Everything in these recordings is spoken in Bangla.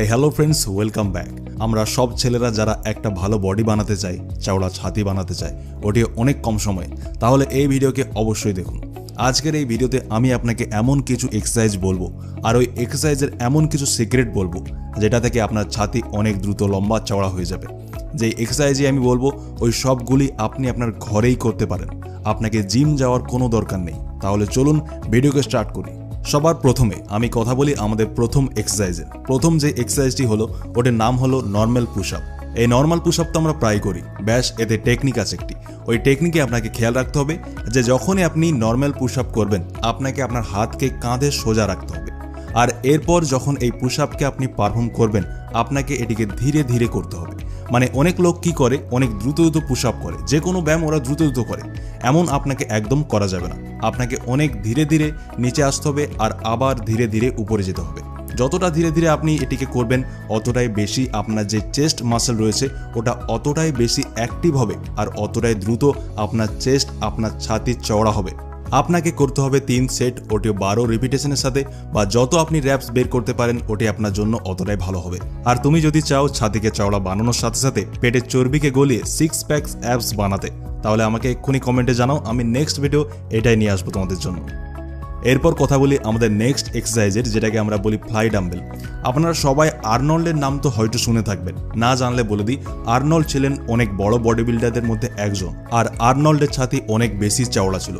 Hello friends, welcome back. আমরা সব ছেলেরা যারা একটা ভালো বডি বানাতে চাই, চওড়া ছাতি বানাতে চাই, ওটি অনেক কম সময়ে, তাহলে এই ভিডিওকে অবশ্যই দেখুন। আজকের এই ভিডিওতে আমি আপনাকে এমন কিছু এক্সারসাইজ বলবো, আর ওই এক্সারসাইজের এমন কিছু সিক্রেট বলবো যেটা থেকে আপনার ছাতি অনেক দ্রুত লম্বা চওড়া হয়ে যাবে। যে এক্সারসাইজে আমি বলবো ওই সবগুলি আপনি আপনার ঘরেই করতে পারেন, আপনাকে জিম যাওয়ার কোনো দরকার নেই। তাহলে চলুন ভিডিওকে স্টার্ট করি। সবার প্রথমে আমি কথা বলি আমাদের প্রথম এক্সারসাইজের। প্রথম যে এক্সারসাইজটি হলো ওটার নাম হলো নর্মাল পুশআপ। এই নর্মাল পুশআপ তো আমরা প্রায় করি, ব্যাস এতে টেকনিক আছে একটি। ওই টেকনিকে আপনাকে খেয়াল রাখতে হবে যে যখনই আপনি নর্মাল পুশআপ করবেন আপনাকে আপনার হাতকে কাঁধে সোজা রাখতে হবে, আর এরপর যখন এই পুশআপকে আপনি পারফর্ম করবেন আপনাকে এটিকে ধীরে ধীরে করতে হবে। মানে অনেক লোক কি করে, অনেক দ্রুত দ্রুত পুশআপ করে, যে কোনো ব্যায়াম ওরা দ্রুত দ্রুত করে, এমন আপনাকে একদম করা যাবে না। আপনাকে অনেক ধীরে ধীরে নিচে আসতে হবে আর আবার ধীরে ধীরে উপরে যেতে হবে। যতটা ধীরে ধীরে আপনি এটিকে করবেন অতটাই বেশি আপনার যে চেস্ট মাসল রয়েছে ওটা অতটাই বেশি অ্যাক্টিভ হবে, আর অতটাই দ্রুত আপনার চেস্ট, আপনার ছাতি চওড়া হবে। আপনাকে করতে হবে 3 সেট, ওটি 12 রিপিটেশনের সাথে, বা যত আপনি র্যাপস বের করতে পারেন ওটি আপনার জন্য অতটাই ভালো হবে। আর তুমি যদি চাও ছাতিকে চওড়া বানানোর সাথে সাথে পেটের চর্বিকে গলিয়ে 6 প্যাক্স অ্যাবস বানাতে, তাহলে আমাকে এক্ষুনি কমেন্টে জানাও, আমি নেক্সট ভিডিও এটাই নিয়ে আসবো তোমাদের জন্য। এরপর কথা বলি আমাদের নেক্সট এক্সারসাইজের, যেটাকে আমরা বলি ভাইডেম্বল। আপনারা সবাই আর্নল্ডের নাম তো হয়তো শুনে থাকবেন, না জানলে বলে দিই, আর্নল্ড ছিলেন অনেক বড় বডি বিল্ডারদের মধ্যে একজন, আর আর্নল্ডের ছাতি অনেক বেশি চওড়া ছিল।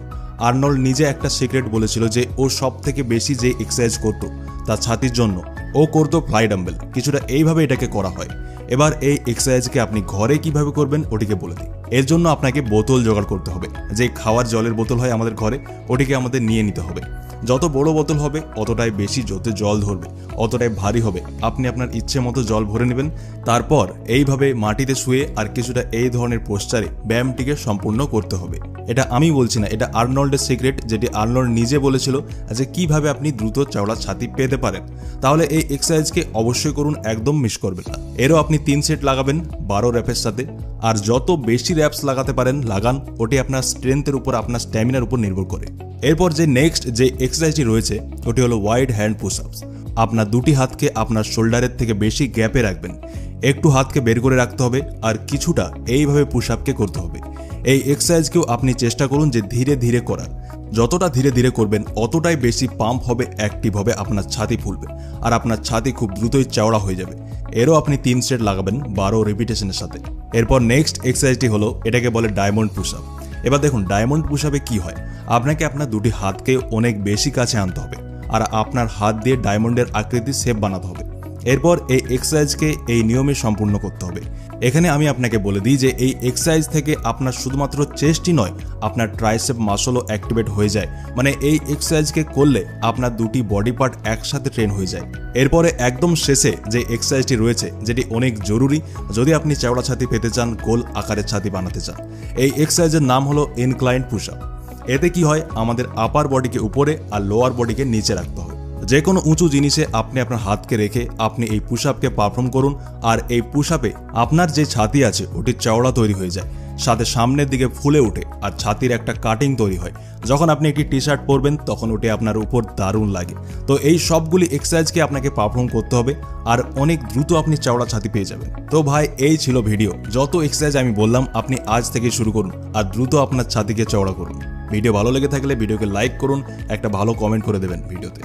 আর্নল্ড নিজে একটা সিক্রেট বলেছিল যে ও সব থেকে বেশি যে এক্সারসাইজ করত তার ছাতির জন্য ও করতো ভাইডেম্বল। কিছুটা এইভাবে এটাকে করা হয়। এবার এই এক্সারসাইজকে আপনি ঘরে কিভাবে করবেন ওটিকে বলে দিই। এর জন্য আপনাকে বোতল জোগাড় করতে হবে, যে খাওয়ার জলের বোতল হয় আমাদের ঘরে, ওটিকে আমাদের নিয়ে নিতে হবে। যত বড় বোতল হবে অতটাই বেশি, যত জল ধরবে অতটাই ভারী হবে। আপনি আপনার ইচ্ছে মতো জল ভরে নেবেন, তারপর এইভাবে মাটিতে শুয়ে আর কিছুটা এই ধরনের পোস্টারে ব্যায়ামটিকে সম্পূর্ণ করতে হবে। এটা আমি বলছি না, এটা আর্নল্ডের সিক্রেট, যেটি আর্নল্ড নিজে বলেছিল যে কিভাবে আপনি দ্রুত চওড়া ছাতি পেতে পারেন। তাহলে এই এক্সারসাইজকে অবশ্যই করুন, একদম মিস করবেন না। এরও আপনি 3 সেট লাগাবেন 12 র্যাপের সাথে, আর যত বেশি র্যাপস লাগাতে পারেন লাগান, ওটি আপনার স্ট্রেংথের উপর, আপনার স্ট্যামিনার উপর নির্ভর করে। এরপর যে নেক্সট যে এক্সারসাইজটি রয়েছে ওটি হলো ওয়াইড হ্যান্ড পুশআপস। আপনার দুটি হাতকে আপনার শোল্ডারের থেকে বেশি গ্যাপে রাখবেন, একটু হাতকে বের করে রাখতে হবে, আর কিছুটা এইভাবে পুশআপকে করতে হবে। এই এক্সারসাইজকেও আপনি চেষ্টা করুন যে ধীরে ধীরে করার। যতটা ধীরে ধীরে করবেন অতটাই বেশি পাম্প হবে, অ্যাক্টিভ হবে, আপনার ছাতি ফুলবে, আর আপনার ছাতি খুব দ্রুতই চওড়া হয়ে যাবে। এরও আপনি 3 সেট লাগাবেন 12 রিপিটেশনের সাথে। এরপর নেক্সট এক্সারসাইজটি হলো, এটাকে বলে ডায়মন্ড পুশআপ। এবার দেখুন ডায়মন্ড পুশআপে কি হয়, আপনাকে আপনার দুটি হাতকে অনেক বেশি কাছে আনতে হবে, আর আপনার হাত দিয়ে ডায়মন্ডের আকৃতির শেপ বানাতে হবে। এরপর এই এক্সারসাইজকে এই নিয়মে সম্পূর্ণ করতে হবে। এখানে আমি আপনাকে বলে দিই যে এই এক্সারসাইজ থেকে আপনার শুধুমাত্র চেস্টই নয়, আপনার ট্রাইসেপ মাসলও অ্যাক্টিভেট হয়ে যায়। মানে এই এক্সারসাইজকে করলে আপনার দুটি বডি পার্ট একসাথে ট্রেন হয়ে যায়। এরপরে একদম শেষে যে এক্সারসাইজটি রয়েছে, যেটি অনেক জরুরি যদি আপনি চওড়া ছাতি পেতে চান, গোল আকারের ছাতি বানাতে চান, এই এক্সারসাইজের নাম হলো ইনক্লাইন্ড পুশআপ। এতে কি হয়, আমাদের আপার বডিকে উপরে আর লোয়ার বডিকে নিচে রাখতে হবে। যে কোনো উঁচু জিনিসে আপনি আপনার হাতকে রেখে আপনি এই পুশআপকে পারফর্ম করুন, আর এই পুশআপে আপনার যে ছাতি আছে ওটি চওড়া তৈরি হয়ে যায়, সাথে সামনের দিকে ফুলে ওঠে, আর ছাতির একটা কাটিং তৈরি হয়। যখন আপনি একটি টি শার্ট পরবেন তখন ওটি আপনার উপর দারুণ লাগে। তো এই সবগুলি এক্সারসাইজকে আপনাকে পারফর্ম করতে হবে, আর অনেক দ্রুত আপনি চওড়া ছাতি পেয়ে যাবেন। তো ভাই এই ছিল ভিডিও। যত এক্সারসাইজ আমি বললাম আপনি আজ থেকে শুরু করুন, আর দ্রুত আপনার ছাতিকে চওড়া করুন। ভিডিও ভালো লেগে থাকলে ভিডিওকে লাইক করুন, একটা ভালো কমেন্ট করে দেবেন ভিডিওতে।